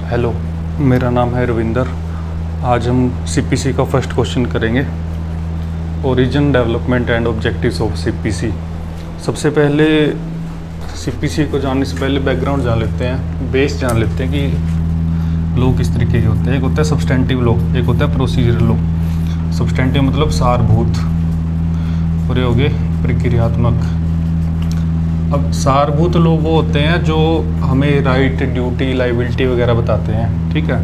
Hello, मेरा नाम है रविंदर। आज हम सीपीसी का फर्स्ट क्वेश्चन करेंगे। Origin, development and objectives of CPC. सबसे पहले सीपीसी को जानने से पहले बैकग्राउंड जान लेते हैं, बेस जान लेते हैं कि लॉ किस तरीके के होते हैं। एक होता है सब्सटेंटिव लॉ, एक होता है प्रोसीजरल लॉ। सब्सटेंटिव मतलब सारभूत, और ये हो गए प्रक्रियात्मक। अब सारभूत लोग वो होते हैं जो हमें राइट, ड्यूटी, लाइबिलिटी वगैरह बताते हैं, ठीक है।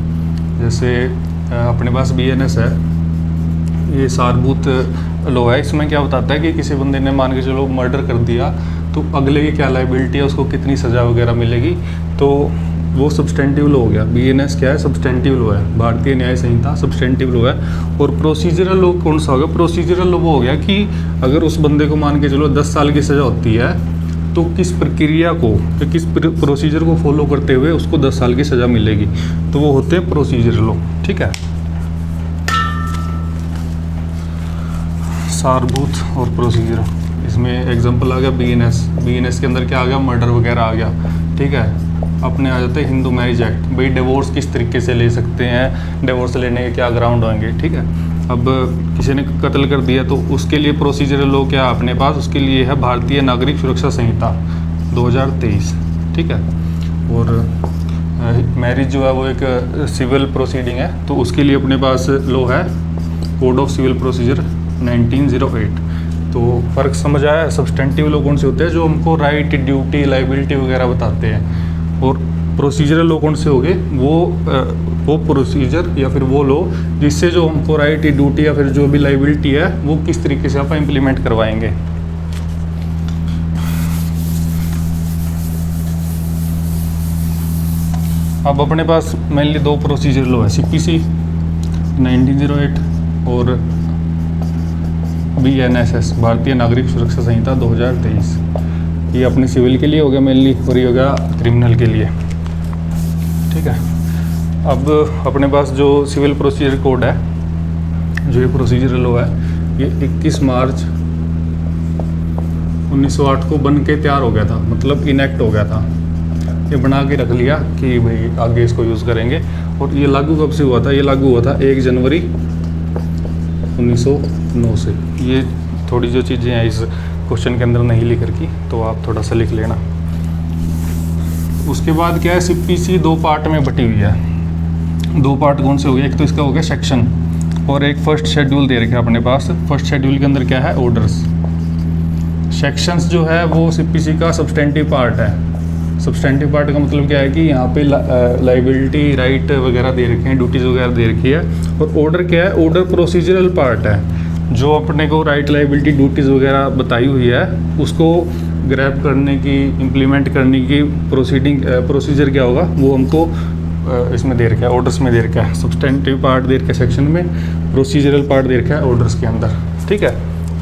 जैसे अपने पास बीएनएस है, ये सारभूत लॉ है। इसमें क्या बताता है कि किसी बंदे ने मान के चलो मर्डर कर दिया तो अगले की क्या लाइबिलिटी है, उसको कितनी सज़ा वगैरह मिलेगी। तो वो सब्सटेंटिव लॉ हो गया। बीएनएस क्या है? सब्सटेंटिव लॉ है, भारतीय न्याय संहिता सब्सटेंटिव लॉ है। और प्रोसीजरल लॉ कौन सा हो गया? प्रोसीजरल लॉ वो हो गया कि अगर उस बंदे को मान के चलो 10 साल की सज़ा होती है तो किस प्रक्रिया को, किस प्रोसीजर को फॉलो करते हुए उसको 10 साल की सज़ा मिलेगी, तो वो होते हैं प्रोसीजरल लॉ, ठीक है। सारभूत और प्रोसीजर, इसमें एग्जांपल आ गया बीएनएस। बीएनएस के अंदर क्या आ गया? मर्डर वगैरह आ गया, ठीक है। अपने आ जाते हैं हिंदू मैरिज एक्ट, भाई डिवोर्स किस तरीके से ले सकते हैं, डिवोर्स लेने के क्या ग्राउंड होंगे, ठीक है। अब किसी ने कत्ल कर दिया तो उसके लिए प्रोसीजरल लॉ क्या है अपने पास? उसके लिए है भारतीय नागरिक सुरक्षा संहिता 2023, ठीक है। और मैरिज जो है वो एक सिविल प्रोसीडिंग है, तो उसके लिए अपने पास लॉ है कोड ऑफ सिविल प्रोसीजर 1908। तो फ़र्क समझ आया? सब्सटेंटिव लॉ कौन से होते हैं? जो हमको राइट, ड्यूटी, लाइबिलिटी वगैरह बताते हैं। और प्रोसीजरल लॉ कौन से हो गए? वो प्रोसीजर या फिर वो लॉ जिससे जो हमको राइट, ड्यूटी या फिर जो भी लाइबिलिटी है वो किस तरीके से आप इम्प्लीमेंट करवाएंगे। अब अपने पास मेनली दो प्रोसीजर लॉ है, सीपीसी 1908 और बीएनएसएस, भारतीय नागरिक सुरक्षा संहिता 2023। ये अपने सिविल के लिए हो गया मेनली, और ये हो गया क्रिमिनल के लिए, ठीक है। अब अपने पास जो सिविल प्रोसीजर कोड है, जो ये प्रोसीजर लॉ है, ये 21 मार्च 1908 को बन के तैयार हो गया था, मतलब इनेक्ट हो गया था। ये बना के रख लिया कि भाई आगे इसको यूज़ करेंगे। और ये लागू कब से हुआ था? ये लागू हुआ था 1 जनवरी 1909 से। ये थोड़ी जो चीज़ें हैं इस क्वेश्चन के अंदर नहीं लिख रखी, तो आप थोड़ा सा लिख लेना। उसके बाद क्या है? सीपीसी 2 पार्ट में बटी हुई है। 2 पार्ट कौन से हो गए? एक तो इसका हो गया सेक्शन, और एक फर्स्ट शेड्यूल दे रखे अपने पास। फर्स्ट शेड्यूल के अंदर क्या है? ऑर्डर्स। सेक्शंस जो है वो सीपीसी का सब्सटेंटिव पार्ट है। सब्सटेंटिव पार्ट का मतलब क्या है कि यहाँ पे लाइबिलिटी, राइट वगैरह दे रखे हैं, ड्यूटीज़ वगैरह दे रखी है। और ऑर्डर क्या है? ऑर्डर प्रोसीजरल पार्ट है, जो अपने को राइट, लाइबिलिटी, ड्यूटीज़ वगैरह बताई हुई है उसको ग्रैब करने की, इम्प्लीमेंट करने की प्रोसीजर क्या होगा वो हमको इसमें दे रखा है, ऑर्डर्स में दे रखा है। सब्सटेंटिव पार्ट दे रखा है सेक्शन में, प्रोसीजरल पार्ट दे रखा है ऑर्डर्स के अंदर, ठीक है।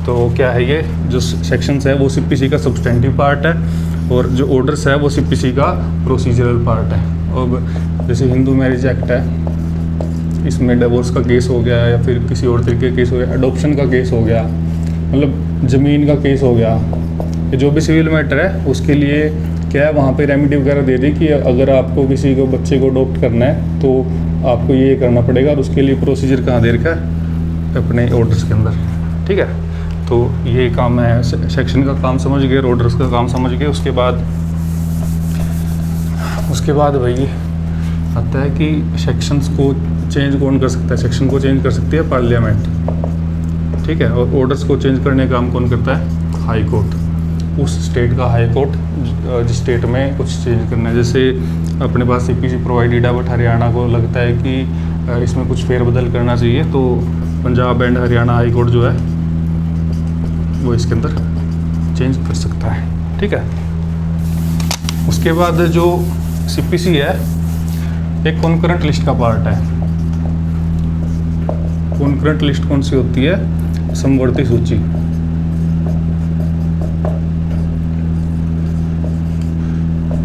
तो क्या है, ये जो सेक्शंस है वो सीपीसी का सब्सटेंटिव पार्ट है, और जो ऑर्डर्स है वो सीपीसी का प्रोसीजरल पार्ट है। अब जैसे हिंदू मैरिज एक्ट है, इसमें डिवोर्स का केस हो गया या फिर किसी और तरीके का केस हो गया, अडॉप्शन का केस हो गया, मतलब ज़मीन का केस हो गया, जो भी सिविल मैटर है उसके लिए क्या है, वहाँ पे रेमेडी वगैरह दे दी कि अगर आपको किसी को बच्चे को अडॉप्ट करना है तो आपको ये करना पड़ेगा, और उसके लिए प्रोसीजर कहाँ दे रखा है? अपने ऑर्डर्स के अंदर, ठीक है। तो ये काम है, सेक्शन का काम समझ गए, ऑर्डर्स का काम समझ गए। उसके बाद भाई आता है कि सेक्शंस को चेंज कौन कर सकता है? सेक्शन को चेंज कर सकती है पार्लियामेंट, ठीक है। और ऑर्डर्स को चेंज करने का काम कौन करता है? High court. उस स्टेट का हाई कोर्ट जिस स्टेट में कुछ चेंज करना है। जैसे अपने पास सीपीसी प्रोवाइडेड है, बट हरियाणा को लगता है कि इसमें कुछ फेरबदल करना चाहिए, तो Punjab and Haryana high court जो है वो इसके अंदर चेंज कर सकता है, ठीक है। उसके बाद जो सीपीसी है एक कॉन्करेंट लिस्ट का पार्ट है। कॉन्करेंट लिस्ट कौन सी होती है? समवर्ती सूची।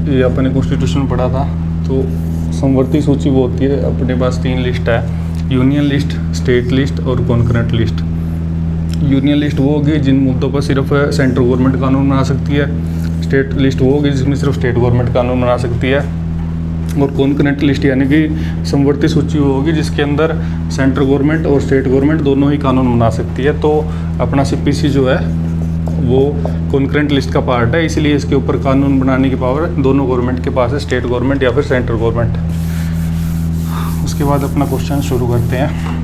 ये अपने कॉन्स्टिट्यूशन में पढ़ा था। तो समवर्ती सूची वो होती है, अपने पास 3 लिस्ट है, यूनियन लिस्ट, स्टेट लिस्ट और कॉन्करेंट लिस्ट। यूनियन लिस्ट वो होगी जिन मुद्दों पर सिर्फ सेंट्रल गवर्नमेंट कानून बना सकती है। स्टेट लिस्ट वो होगी जिसमें सिर्फ स्टेट गवर्नमेंट कानून बना सकती है। और कॉन्करेंट लिस्ट यानी कि समवर्ती सूची वो होगी जिसके अंदर सेंट्रल गवर्नमेंट और स्टेट गवर्नमेंट दोनों ही कानून बना सकती है। तो अपना सीपीसी जो है वो कॉन्करेंट लिस्ट का पार्ट है, इसीलिए इसके ऊपर कानून बनाने की पावर दोनों गवर्नमेंट के पास है, स्टेट गवर्नमेंट या फिर सेंट्रल गवर्नमेंट। उसके बाद अपना क्वेश्चन शुरू करते हैं।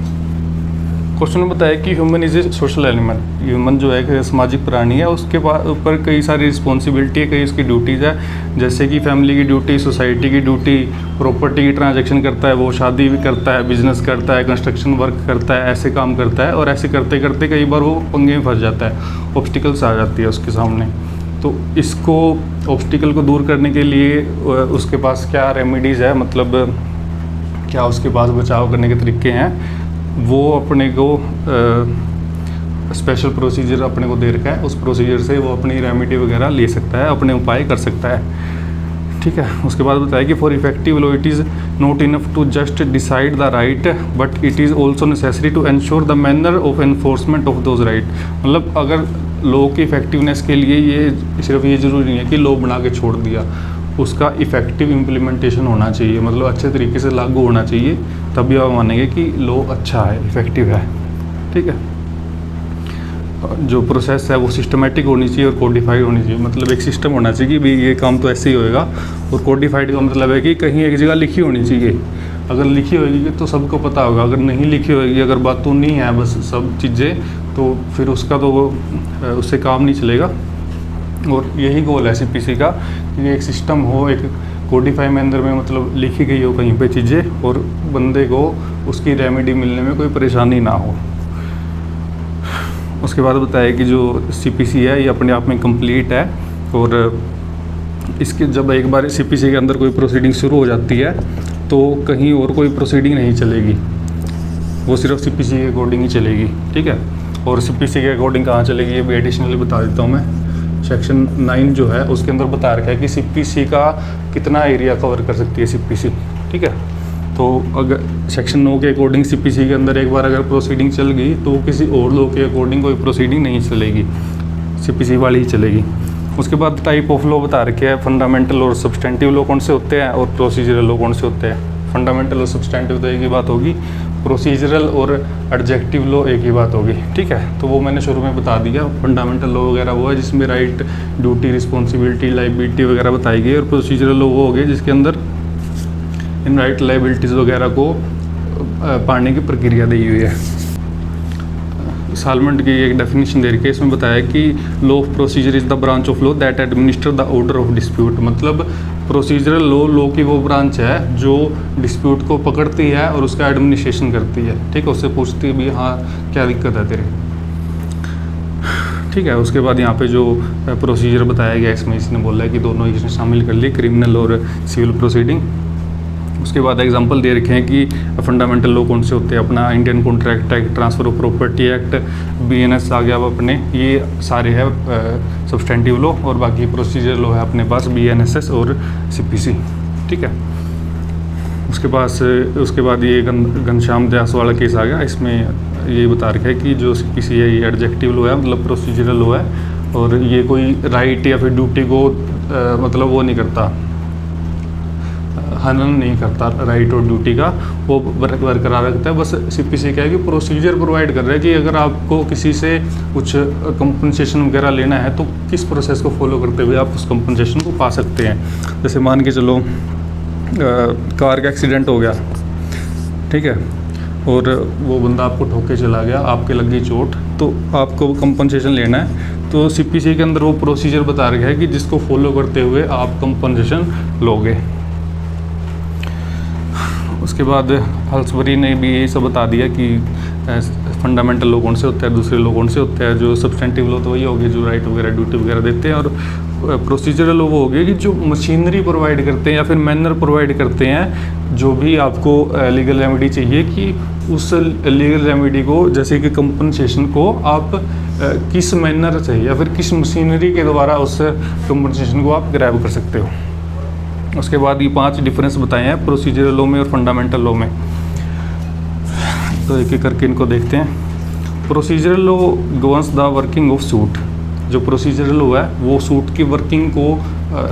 क्वेश्चन में बताया कि human is a social animal, human जो है एक सामाजिक प्राणी है, उसके ऊपर कई सारी रिस्पॉन्सिबिलिटी है, कई उसकी ड्यूटीज़ है, जैसे कि फैमिली की ड्यूटी, सोसाइटी की ड्यूटी, प्रॉपर्टी की ट्रांजैक्शन करता है, वो शादी भी करता है, बिजनेस करता है, कंस्ट्रक्शन वर्क करता है, ऐसे काम करता है, और ऐसे करते करते कई बार वो पंगे में फंस जाता है, ऑब्स्टिकल्स आ जाती है उसके सामने। तो इसको ऑब्स्टिकल को दूर करने के लिए उसके पास क्या रेमेडीज़ है, मतलब क्या उसके पास बचाव करने के तरीके हैं, वो अपने को स्पेशल प्रोसीजर अपने को दे रखा है, उस प्रोसीजर से वो अपनी रेमेडी वगैरह ले सकता है, अपने उपाय कर सकता है। ठीक है। उसके बाद बताया कि for effective law it is not enough to just decide the right but it is also necessary to ensure the manner of enforcement of those right. मतलब अगर लॉ की इफेक्टिवनेस के लिए ये सिर्फ ये ज़रूरी नहीं है कि लॉ बना के छोड़ दिया, उसका इफ़ेक्टिव इम्प्लीमेंटेशन होना चाहिए, मतलब अच्छे तरीके से लागू होना चाहिए, तभी आप मानेंगे कि लॉ अच्छा है, इफ़ेक्टिव है। ठीक है। जो प्रोसेस है वो सिस्टमेटिक होनी चाहिए और कोडिफाइड होनी चाहिए, मतलब एक सिस्टम होना चाहिए कि भाई ये काम तो ऐसे ही होएगा, और कोडिफाइड का मतलब है कि कहीं एक जगह लिखी होनी चाहिए। अगर लिखी होगी तो सबको पता होगा, अगर नहीं लिखी होगी, अगर बातों नहीं है बस सब चीज़ें, तो फिर उसका तो उससे काम नहीं चलेगा। और यही गोल है सीपीसी का कि एक सिस्टम हो, एक कोडिफाई में अंदर में मतलब लिखी गई हो कहीं पे चीज़ें, और बंदे को उसकी रेमेडी मिलने में कोई परेशानी ना हो। उसके बाद बताया कि जो सीपीसी है ये अपने आप में कंप्लीट है, और इसके जब एक बार सीपीसी के अंदर कोई प्रोसीडिंग शुरू हो जाती है तो कहीं और कोई प्रोसीडिंग नहीं चलेगी, वो सिर्फ सीपीसी के अकॉर्डिंग ही चलेगी। ठीक है। और सीपीसी के अकॉर्डिंग कहाँ चलेगी ये भी एडिशनली बता देता हूँ मैं। सेक्शन 9 जो है उसके अंदर बता रखा है कि सीपीसी का कितना एरिया कवर कर सकती है सीपीसी। ठीक है। तो अगर सेक्शन 9 के अकॉर्डिंग सीपीसी के अंदर एक बार अगर प्रोसीडिंग चल गई तो किसी और लॉ के अकॉर्डिंग कोई प्रोसीडिंग नहीं चलेगी, सीपीसी वाली ही चलेगी। उसके बाद टाइप ऑफ लॉ बता रखे हैं, फंडामेंटल और सब्सटेंटिव लॉ कौन से होते हैं और प्रोसीजरल लॉ कौन से होते हैं। फंडामेंटल और सब्सटेंटिव तो एक ही बात होगी, प्रोसीजरल और एडजेक्टिव लॉ एक ही बात होगी। ठीक है। तो वो मैंने शुरू में बता दिया। फंडामेंटल लॉ वगैरह वो है जिसमें राइट, ड्यूटी, रिस्पॉन्सिबिलिटी, लाइबिलिटी वगैरह बताई गई, और प्रोसीजरल लॉ वो हो गए जिसके अंदर इन राइट, लाइबिलिटीज़ वगैरह को पाने की प्रक्रिया दी हुई है। सालमेंट की एक डेफिनेशन दे रखी है, इसमें बताया कि law of procedure is the branch of law that administer the order of dispute. मतलब प्रोसीजरल लॉ की वो ब्रांच है जो डिस्प्यूट को पकड़ती है और उसका एडमिनिस्ट्रेशन करती है। ठीक है। उससे पूछती है भी हाँ क्या दिक्कत है तेरे। ठीक है। उसके बाद यहाँ पे जो प्रोसीजर बताया गया इसमें इसने बोला है कि दोनों इसने शामिल कर लिए, क्रिमिनल और सिविल प्रोसीडिंग। उसके बाद एग्जांपल दे रखे हैं कि फंडामेंटल लॉ कौन से होते हैं, अपना Indian contract act, transfer of property act, BNS आ गया अब अपने, ये सारे हैं सब्सटेंटिव लॉ, और बाकी प्रोसीजर लॉ है अपने पास बीएनएसएस और सीपीसी। ठीक है। उसके बाद ये घनश्याम दास वाला केस आ गया, इसमें ये बता रखा है कि जो सीपीसी है ये एडजेक्टिव लॉ है, मतलब प्रोसीजरल लॉ है, और ये कोई राइट या फिर ड्यूटी को मतलब वो नहीं करता, हनन नहीं करता राइट और ड्यूटी का, वो बरकरार रखता है। बस सीपीसी क्या है कि प्रोसीजर प्रोवाइड कर रहा है कि अगर आपको किसी से कुछ कंपनसेशन वगैरह लेना है तो किस प्रोसेस को फॉलो करते हुए आप उस कंपनसेशन को पा सकते हैं। जैसे मान के चलो कार का एक्सीडेंट हो गया, ठीक है, और वो बंदा आपको ठोके चला गया, आपके लग गई चोट, तो आपको कंपनसेशन लेना है, तो सीपीसी के अंदर वो प्रोसीजर बता रखा है कि जिसको फॉलो करते हुए आप कंपनसेशन लोगे। उसके बाद हल्सबरी ने भी ये सब बता दिया कि फंडामेंटल लॉ कौन से होते हैं, दूसरे लॉ कौन से होते हैं। जो सब्सटेंटिव लॉ तो वही हो गए जो राइट वगैरह ड्यूटी वगैरह देते हैं, और प्रोसीजरल लॉ वो हो गए कि जो मशीनरी प्रोवाइड करते हैं या फिर मैनर प्रोवाइड करते हैं, जो भी आपको लीगल रेमेडी चाहिए कि उस लीगल रेमेडी को, जैसे कि कंपनसेशन को आप किस मैनर से या फिर किस मशीनरी के द्वारा उस कंपनसेशन को आप ग्रैब कर सकते हो। उसके बाद ये 5 डिफरेंस बताए हैं प्रोसीजरल लॉ में और फंडामेंटल लॉ में, तो एक एक करके इनको देखते हैं। Procedural law governs the working of suit. जो प्रोसीजरल लॉ है वो सूट की वर्किंग को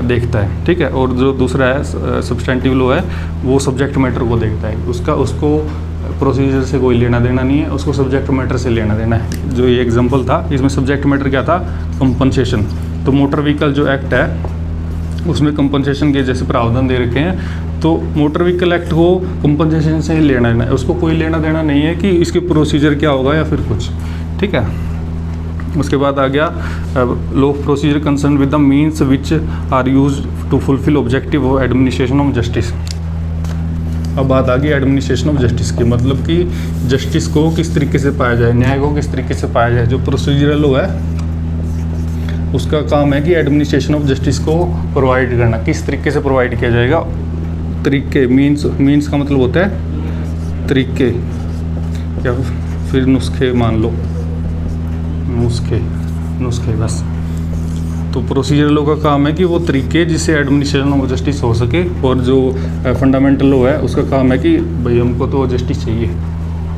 देखता है, ठीक है। और जो दूसरा है सब्सटेंटिव लॉ है, वो सब्जेक्ट मैटर को देखता है, उसको प्रोसीजर से कोई लेना देना नहीं है, उसको सब्जेक्ट मैटर से लेना देना है। जो ये एग्जांपल था, इसमें सब्जेक्ट मैटर क्या था, कंपनसेशन। तो मोटर व्हीकल जो एक्ट है उसमें कंपनसेशन के जैसे प्रावधान दे रखे हैं, तो मोटर व्हीकल एक्ट को कंपनसेशन से ही लेना देना है, उसको कोई लेना देना नहीं है कि इसके प्रोसीजर क्या होगा या फिर कुछ, ठीक है। उसके बाद आ गया law of procedure concern with the means which are use to fulfil objective of administration of justice. अब बात आ गई एडमिनिस्ट्रेशन ऑफ जस्टिस की, मतलब कि जस्टिस को किस तरीके से पाया जाए, न्याय को किस तरीके से पाया जाए। जो प्रोसीजरल लॉ है उसका काम है कि एडमिनिस्ट्रेशन ऑफ जस्टिस को प्रोवाइड करना। किस तरीके से प्रोवाइड किया जाएगा, तरीके, मीन्स का मतलब होता है तरीके या फिर नुस्खे, मान लो नुस्खे बस। तो प्रोसीजर लॉ का काम है कि वो तरीके जिससे एडमिनिस्ट्रेशन ऑफ जस्टिस हो सके, और जो फंडामेंटल लॉ है उसका काम है कि भाई हमको तो जस्टिस चाहिए,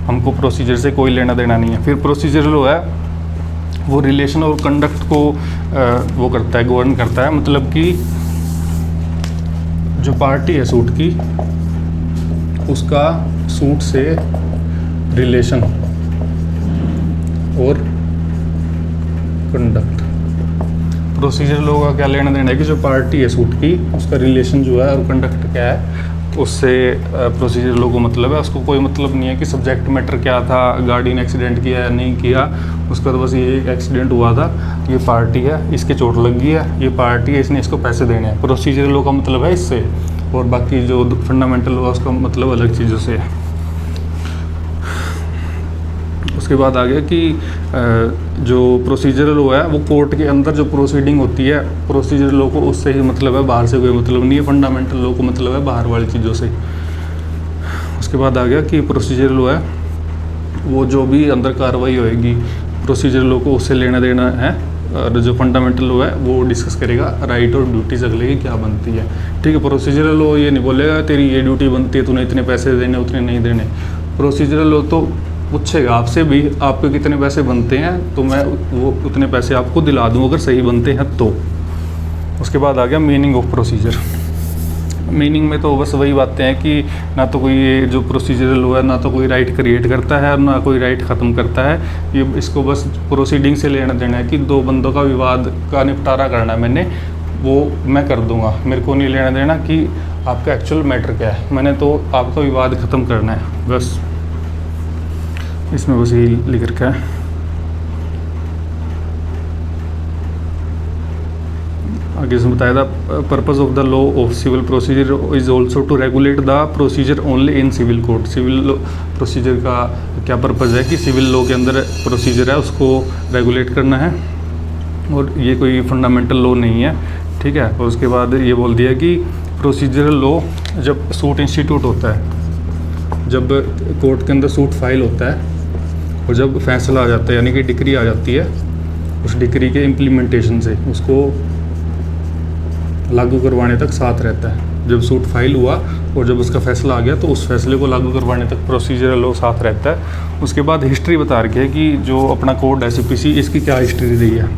हमको प्रोसीजर से कोई लेना देना नहीं है। फिर प्रोसीजर लॉ है वो रिलेशन और कंडक्ट को वो करता है, गवर्न करता है, मतलब कि जो पार्टी है सूट की, उसका सूट से रिलेशन और कंडक्ट। प्रोसीजर लॉ का क्या लेना देना है कि जो पार्टी है सूट की, उसका रिलेशन जो है और कंडक्ट क्या है, उससे प्रोसीजर लॉ को मतलब है। उसको कोई मतलब नहीं है कि सब्जेक्ट मैटर क्या था, गाड़ी ने एक्सीडेंट किया या नहीं किया, उसका तो बस ये एक एक्सीडेंट हुआ था, ये पार्टी है, इसके चोट लग गई है, ये पार्टी है, इसने इसको पैसे देने हैं। प्रोसीजर लॉ का मतलब है इससे, और बाकी जो फंडामेंटल लॉ उसका मतलब अलग चीज़ों से है। उसके बाद आ गया कि जो प्रोसीजरल लॉ है वो कोर्ट के अंदर जो प्रोसीडिंग होती है, प्रोसीजर लॉ को उससे ही मतलब है, बाहर से कोई मतलब नहीं है। फंडामेंटल लॉ को मतलब है बाहर वाली चीज़ों से। उसके बाद आ गया कि प्रोसीजर लॉ है वो जो भी अंदर कार्रवाई होएगी प्रोसीजर लॉ को उससे लेना देना है। और जो फंडामेंटल लॉ है वो डिस्कस करेगा राइट और ड्यूटीज अगले की क्या बनती है, ठीक है। प्रोसीजरल लॉ ये नहीं बोलेगा तेरी ये ड्यूटी बनती है, तूने इतने पैसे देने उतने नहीं देने। प्रोसीजरल लॉ तो पूछेगा आपसे भी आपके कितने पैसे बनते हैं, तो मैं वो उतने पैसे आपको दिला दूँ अगर सही बनते हैं तो। उसके बाद आ गया मीनिंग ऑफ प्रोसीजर। मीनिंग में तो बस वही बातें हैं कि ना तो कोई ये जो प्रोसीजरल लॉ है ना तो कोई राइट क्रिएट करता है और ना कोई राइट ख़त्म करता है। ये इसको बस प्रोसीडिंग से लेना देना है कि दो बंदों का विवाद का निपटारा करना है मैंने, वो मैं कर दूंगा, मेरे को नहीं लेना देना कि आपका एक्चुअल मैटर क्या है, मैंने तो आपका विवाद ख़त्म करना है बस। इसमें बस यही लिख रखा है। आगे से बताया था purpose of the law of civil procedure is also to regulate the procedure only in civil court. Civil procedure का क्या पर्पज़ है कि सिविल लॉ के अंदर प्रोसीजर है उसको रेगुलेट करना है, और ये कोई फंडामेंटल लॉ नहीं है, ठीक है। और उसके बाद ये बोल दिया कि प्रोसीजरल लॉ जब सूट इंस्टीट्यूट होता है, जब कोर्ट के अंदर सूट फाइल होता है और जब फैसला आ जाता है यानी कि डिक्री आ जाती है, उस डिक्री के इम्प्लीमेंटेशन से उसको लागू करवाने तक साथ रहता है। जब सूट फाइल हुआ और जब उसका फैसला आ गया तो उस फैसले को लागू करवाने तक प्रोसीजरल लॉ साथ रहता है। उसके बाद हिस्ट्री बता रखी है कि जो अपना कोड है सीपीसी, इसकी क्या हिस्ट्री रही है।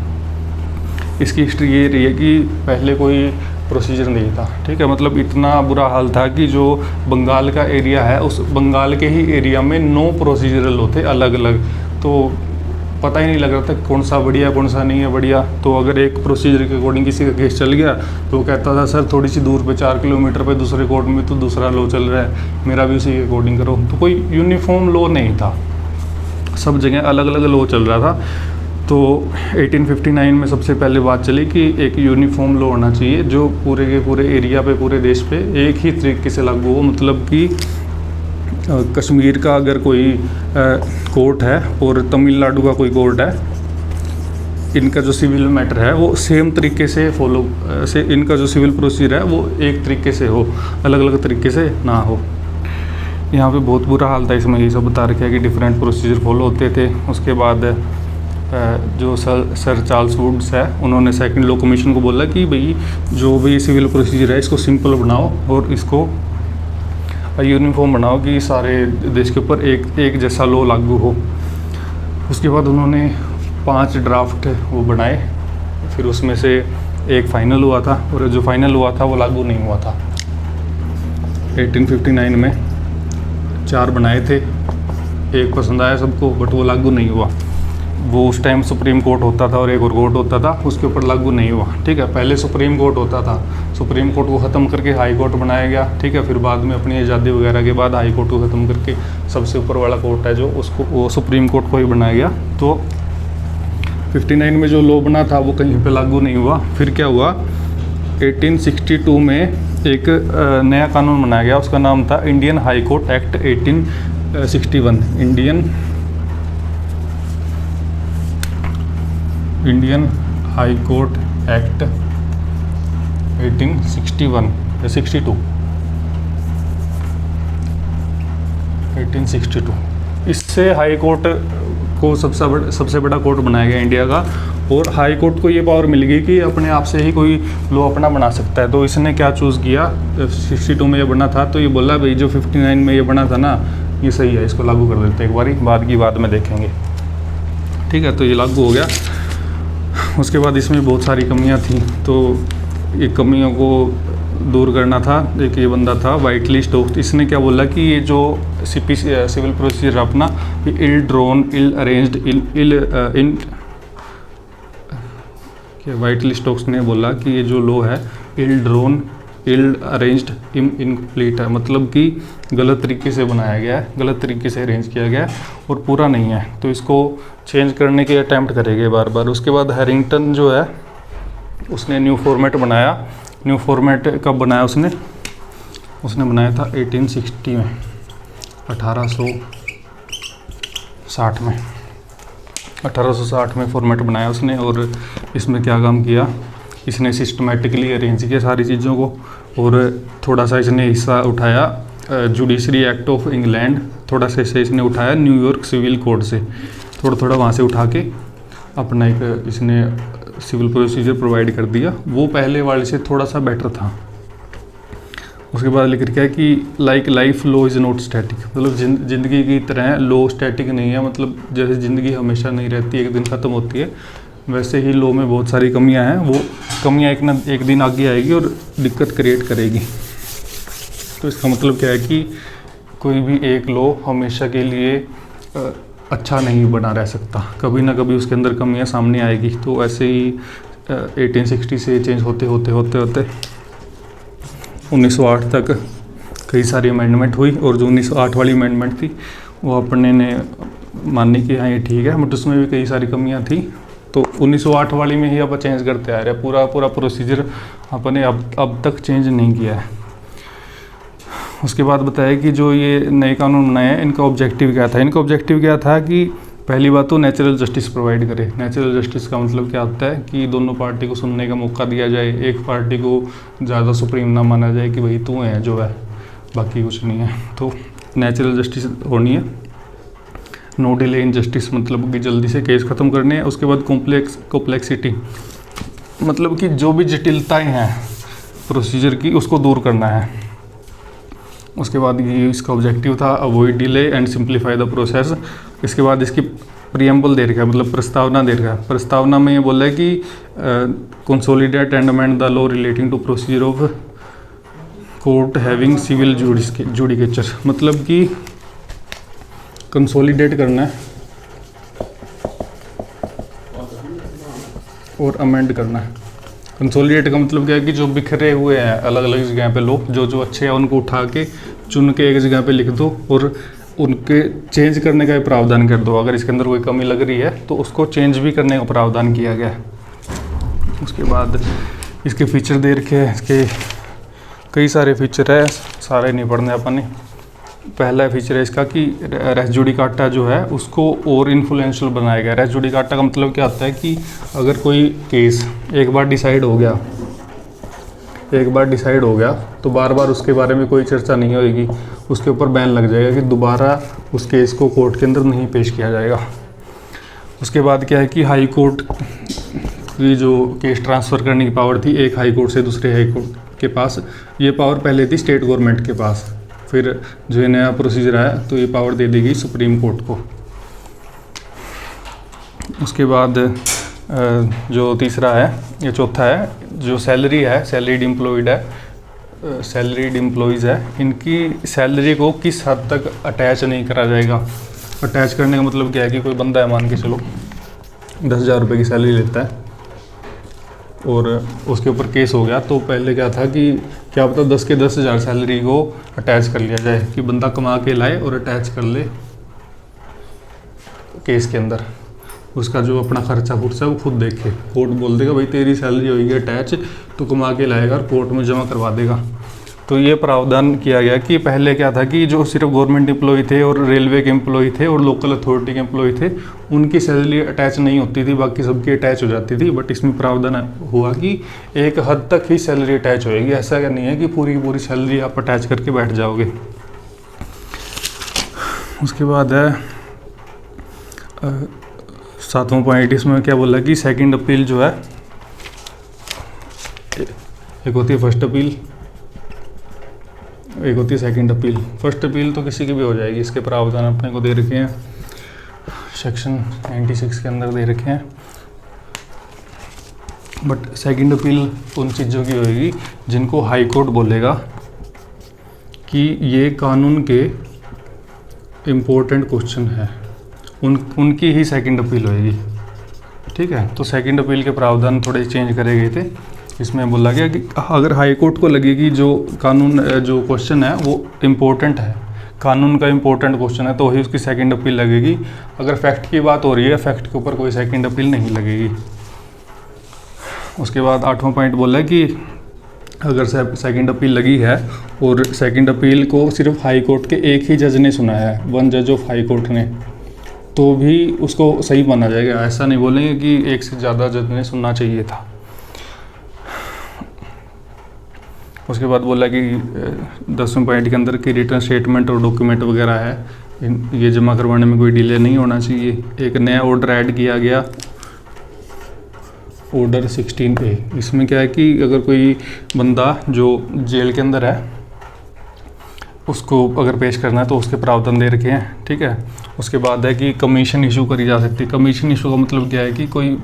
इसकी हिस्ट्री ये रही है कि पहले कोई प्रोसीजर नहीं था, ठीक है। मतलब इतना बुरा हाल था कि जो बंगाल का एरिया है उस बंगाल के ही एरिया में 9 प्रोसीजरल लॉ थे अलग अलग, तो पता ही नहीं लग रहा था कौन सा बढ़िया कौन सा नहीं है बढ़िया। तो अगर एक प्रोसीजर के अकॉर्डिंग किसी का केस चल गया तो वो कहता था सर थोड़ी सी दूर पे 4 किलोमीटर पे दूसरे कोर्ट में तो दूसरा लॉ चल रहा है, मेरा भी उसी के अकॉर्डिंग करो। तो कोई यूनिफॉर्म लॉ नहीं था, सब जगह अलग अलग लॉ चल रहा था। तो 1859 में सबसे पहले बात चली कि एक यूनिफॉर्म लॉ होना चाहिए जो पूरे के पूरे एरिया पे, पूरे देश पे एक ही तरीके से लागू हो। मतलब कि कश्मीर का अगर कोई कोर्ट है और तमिलनाडु का कोई कोर्ट है, इनका जो सिविल मैटर है वो सेम तरीके से फॉलो से, इनका जो सिविल प्रोसीजर है वो एक तरीके से हो, अलग अलग तरीके से ना हो। यहाँ पे बहुत बुरा हाल था, इसमें ये सब बता रखा है कि डिफरेंट प्रोसीजर फॉलो होते थे। उसके बाद जो सर चार्ल्स वुड्स है उन्होंने सेकंड लॉ कमीशन को बोला कि भाई जो भी सिविल प्रोसीजर है इसको सिंपल बनाओ और इसको यूनिफॉर्म बनाओ कि सारे देश के ऊपर एक जैसा लॉ लागू हो। उसके बाद उन्होंने 5 ड्राफ्ट वो बनाए, फिर उसमें से एक फाइनल हुआ था, और जो फाइनल हुआ था वो लागू नहीं हुआ था। 1859 में 4 बनाए थे, एक पसंद आया सबको बट वो लागू नहीं हुआ। वो उस टाइम सुप्रीम कोर्ट होता था और एक और कोर्ट होता था, उसके ऊपर लागू नहीं हुआ। ठीक है, पहले सुप्रीम कोर्ट होता था, सुप्रीम कोर्ट को ख़त्म करके हाई कोर्ट बनाया गया। ठीक है, फिर बाद में अपनी आज़ादी वगैरह के बाद हाई कोर्ट को ख़त्म करके सबसे ऊपर वाला कोर्ट है जो उसको, वो सुप्रीम कोर्ट को ही बनाया गया। तो 59 में जो लॉ बना था वो कहीं पे लागू नहीं हुआ। फिर क्या हुआ, 1862 में एक नया कानून बनाया गया, उसका नाम था Indian high court act 1861। Indian high court act 1861 या 62, 1862। इससे हाई कोर्ट को सबसे बड़ा कोर्ट बनाया गया इंडिया का, और हाई कोर्ट को ये पावर मिल गई कि अपने आप से ही कोई लॉ अपना बना सकता है। तो इसने क्या चूज़ किया, 62 में ये बना था तो ये बोला भाई जो 59 में ये बना था ना ये सही है, इसको लागू कर देते हैं एक बारी, बाद की बात में देखेंगे। ठीक है, तो ये लागू हो गया। उसके बाद इसमें बहुत सारी कमियां थी, तो ये कमियों को दूर करना था। एक ये बंदा था वाइटली स्टोक्स, इसने क्या बोला कि ये जो सिविल प्रोसीजर अपना इल ड्रोन, इल अरेंज्ड, इन वाइटली स्टोक्स ने बोला कि ये जो लॉ है इल ड्रोन, इल अरेंज्ड, इनकम्प्लीट है, मतलब कि गलत तरीके से बनाया गया है, गलत तरीके से अरेंज किया गया है और पूरा नहीं है। तो इसको चेंज करने के अटैम्प्ट करेंगे बार बार। उसके बाद हैरिंगटन जो है उसने न्यू फॉर्मेट बनाया। न्यू फॉर्मेट कब बनाया उसने बनाया था 1860 में, 1860 में 1860 में फॉर्मेट बनाया उसने। और इसमें क्या काम किया, इसने सिस्टमेटिकली अरेंज किया सारी चीज़ों को, और थोड़ा सा इसने हिस्सा उठाया जुडिशरी एक्ट ऑफ इंग्लैंड, थोड़ा सा हिस्सा इसने उठाया न्यूयॉर्क सिविल कोड से, थोड़ा वहाँ से उठा के अपना एक इसने सिविल प्रोसीजर प्रोवाइड कर दिया। वो पहले वाले से थोड़ा सा बेटर था। उसके बाद लिख रखा है कि like life law is not static, मतलब ज़िंदगी की तरह लॉ स्टैटिक नहीं है, मतलब जैसे ज़िंदगी हमेशा नहीं रहती, एक दिन ख़त्म होती है, वैसे ही लॉ में बहुत सारी कमियां हैं। वो कमियां एक दिन आगे आएगी और दिक्कत क्रिएट करेगी। तो इसका मतलब क्या है कि कोई भी एक लॉ हमेशा के लिए अच्छा नहीं बना रह सकता, कभी ना कभी उसके अंदर कमियां सामने आएगी। तो ऐसे ही 1860 से चेंज होते 1908 तक कई सारी अमेंडमेंट हुई, और जो 1908 वाली अमेंडमेंट थी वो अपने ने मानने की हाँ ये ठीक है, बट उसमें भी कई सारी कमियां थी। तो 1908 वाली में ही अब चेंज करते आ रहे हैं, पूरा प्रोसीजर अपने अब तक चेंज नहीं किया है। उसके बाद बताया कि जो ये नए कानून बनाए हैं इनका ऑब्जेक्टिव क्या था। इनका ऑब्जेक्टिव क्या था कि पहली बात तो नेचुरल जस्टिस प्रोवाइड करे। नेचुरल जस्टिस का मतलब क्या होता है कि दोनों पार्टी को सुनने का मौका दिया जाए, एक पार्टी को ज़्यादा सुप्रीम ना माना जाए कि भाई तू है जो है, बाकी कुछ नहीं है। तो नेचुरल जस्टिस होनी है। नो डिले इन जस्टिस, मतलब कि जल्दी से केस ख़त्म करने हैं। उसके बाद कॉम्प्लेक्सिटी, मतलब कि जो भी जटिलताएं हैं प्रोसीजर की उसको दूर करना है। उसके बाद ये इसका ऑब्जेक्टिव था avoid delay and simplify the process. इसके बाद इसकी प्रियम्बल दे रखा है, मतलब प्रस्तावना दे रखा है। प्रस्तावना में ये बोला है कि consolidate and amend the law relating to procedure of court having civil judicature, मतलब कि कंसोलिडेट करना है और अमेंड करना है। कंसोलिडेट का मतलब क्या है कि जो बिखरे हुए हैं अलग अलग जगह पे लोग, जो अच्छे हैं उनको उठा के चुन के एक जगह पे लिख दो और उनके चेंज करने का भी प्रावधान कर दो। अगर इसके अंदर कोई कमी लग रही है तो उसको चेंज भी करने का प्रावधान किया गया है। उसके बाद इसके फीचर दे रखे हैं, इसके कई सारे फीचर है, सारे नहीं पढ़ने अपन ने। पहला फीचर है इसका कि रेस जुडिकाटा जो है उसको और इन्फ्लुएंशियल बनाया गया। रेस जुडिकाटा का मतलब क्या होता है कि अगर कोई केस एक बार डिसाइड हो गया तो बार बार उसके बारे में कोई चर्चा नहीं होगी, उसके ऊपर बैन लग जाएगा कि दोबारा उस केस को कोर्ट के अंदर नहीं पेश किया जाएगा। उसके बाद क्या है कि हाई कोर्ट की जो केस ट्रांसफ़र करने की पावर थी एक हाई कोर्ट से दूसरे हाई कोर्ट के पास, ये पावर पहले थी स्टेट गवर्नमेंट के पास। फिर जो ये नया प्रोसीजर आया तो ये पावर दे दी गई सुप्रीम कोर्ट को। उसके बाद जो तीसरा है या चौथा है, जो सैलरी है, सैलरीड एम्प्लॉयड है, सैलरीड एम्प्लॉयज़ है, इनकी सैलरी को किस हद तक अटैच नहीं करा जाएगा। अटैच करने का मतलब क्या है कि कोई बंदा है, मान के चलो 10,000 रुपये की सैलरी लेता है और उसके ऊपर केस हो गया, तो पहले क्या था कि क्या पता 10 के 10,000 सैलरी को अटैच कर लिया जाए, कि बंदा कमा के लाए और अटैच कर ले केस के अंदर, उसका जो अपना खर्चा खुर्चा वो खुद देखे। कोर्ट बोल देगा भाई तेरी सैलरी होगी अटैच, तो कमा के लाएगा और कोर्ट में जमा करवा देगा। तो ये प्रावधान किया गया कि पहले क्या था कि जो सिर्फ गवर्नमेंट एम्प्लॉय थे और रेलवे के एम्प्लॉय थे और लोकल अथॉरिटी के एम्प्लॉय थे, उनकी सैलरी अटैच नहीं होती थी, बाकी सबकी अटैच हो जाती थी। बट इसमें प्रावधान हुआ कि एक हद तक ही सैलरी अटैच होएगी, ऐसा क्या नहीं है कि पूरी की पूरी सैलरी आप अटैच करके बैठ जाओगे। उसके बाद है 7वां पॉइंट, इसमें क्या बोला कि सेकंड अपील जो है, एक होती है फर्स्ट अपील, एक होती है सेकंड अपील। फर्स्ट अपील तो किसी की भी हो जाएगी, इसके प्रावधान अपने को दे रखे हैं सेक्शन 96 के अंदर दे रखे हैं। बट सेकंड अपील उन चीज़ों की होगी जिनको हाई कोर्ट बोलेगा कि ये कानून के इम्पोर्टेंट क्वेश्चन है, उनकी ही सेकंड अपील होएगी। ठीक है, तो सेकंड अपील के प्रावधान थोड़े चेंज करे गए थे। इसमें बोला गया कि अगर हाई कोर्ट को लगे कि जो कानून जो क्वेश्चन है वो इम्पोर्टेंट है, कानून का इम्पोर्टेंट क्वेश्चन है, तो ही उसकी सेकंड अपील लगेगी। अगर फैक्ट की बात हो रही है, फैक्ट के ऊपर कोई सेकंड अपील नहीं लगेगी। उसके बाद 8वां पॉइंट बोला है कि अगर सेकंड अपील लगी है और सेकंड अपील को सिर्फ हाई कोर्ट के एक ही जज ने सुना है, वन जज ऑफ हाई कोर्ट ने, तो भी उसको सही माना जाएगा। ऐसा नहीं बोलेंगे कि एक से ज़्यादा जज ने सुनना चाहिए था। उसके बाद बोला कि 10वें पॉइंट के अंदर कि रिटर्न स्टेटमेंट और डॉक्यूमेंट वगैरह है, ये जमा करवाने में कोई डिले नहीं होना चाहिए। एक नया ऑर्डर ऐड किया गया, ऑर्डर 16A। इसमें क्या है कि अगर कोई बंदा जो जेल के अंदर है उसको अगर पेश करना है तो उसके प्रावधान दे रखे हैं। ठीक है, उसके बाद है कि कमीशन इशू करी जा सकती है। कमीशन इशू का मतलब क्या है कि कोई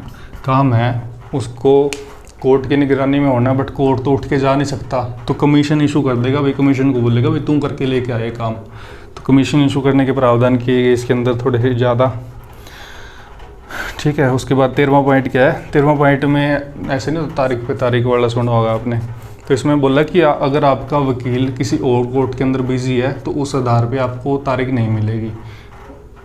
काम है उसको कोर्ट की निगरानी में होना है, बट कोर्ट तो उठ के जा नहीं सकता, तो कमीशन इशू कर देगा भाई, कमीशन को बोलेगा भाई तुम करके लेके आए काम। तो कमीशन इशू करने के प्रावधान किए गए इसके अंदर थोड़े से ज़्यादा। ठीक है, उसके बाद 13वां पॉइंट क्या है, 13वां पॉइंट में ऐसे नहीं तो तारीख पे तारीख वाला सुना होगा आपने, तो इसमें बोला कि अगर आपका वकील किसी और कोर्ट के अंदर बिजी है तो उस आधार पे आपको तारीख नहीं मिलेगी।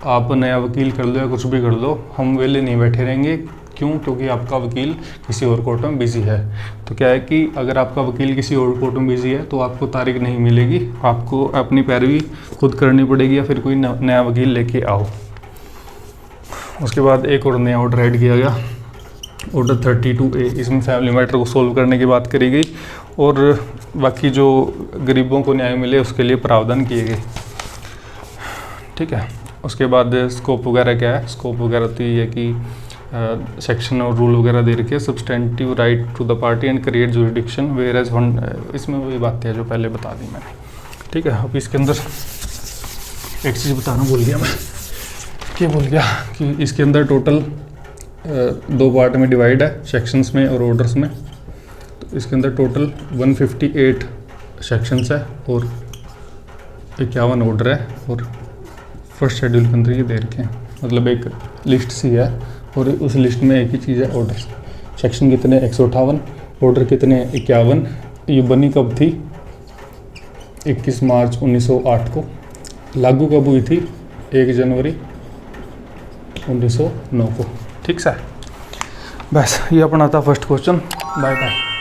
आप नया वकील कर लो या कुछ भी कर लो, हम वेले नहीं बैठे रहेंगे। क्यों? क्योंकि आपका वकील किसी और कोर्ट में बिजी है। तो क्या है कि अगर आपका वकील किसी और कोर्ट में बिजी है तो आपको तारीख नहीं मिलेगी, आपको अपनी पैरवी खुद करनी पड़ेगी या फिर कोई नया वकील लेके आओ। उसके बाद एक और नया ऑर्डर ऐड किया गया, ऑर्डर 32A। इसमें फैमिली मैटर को सोल्व करने की बात करी गई और बाकी जो गरीबों को न्याय मिले उसके लिए प्रावधान किए गए। ठीक है, उसके बाद स्कोप वगैरह क्या है, स्कोप वगैरह तो ये है कि सेक्शन और रूल वगैरह दे रखे हैं। Substantive right to the party and create jurisdiction whereas इसमें वही बात है जो पहले बता दी मैंने। ठीक है, अब इसके अंदर एक चीज़ बताना भूल गया मैं, क्या भूल गया कि इसके अंदर टोटल 2 पार्ट में डिवाइड है, सेक्शंस में और ऑर्डर्स में। तो इसके अंदर टोटल 158 सेक्शंस है और 51 ऑर्डर है और फर्स्ट शेड्यूल के अंदर ये दे रखे हैं, मतलब एक लिस्ट सी है और उस लिस्ट में एक ही चीज़ है ऑर्डर। सेक्शन कितने 158, ऑर्डर कितने 51। ये बनी कब थी 21 मार्च 1908 को, लागू कब हुई थी 1 जनवरी 1909 को। ठीक है, बस ये अपना था फर्स्ट क्वेश्चन। Bye bye.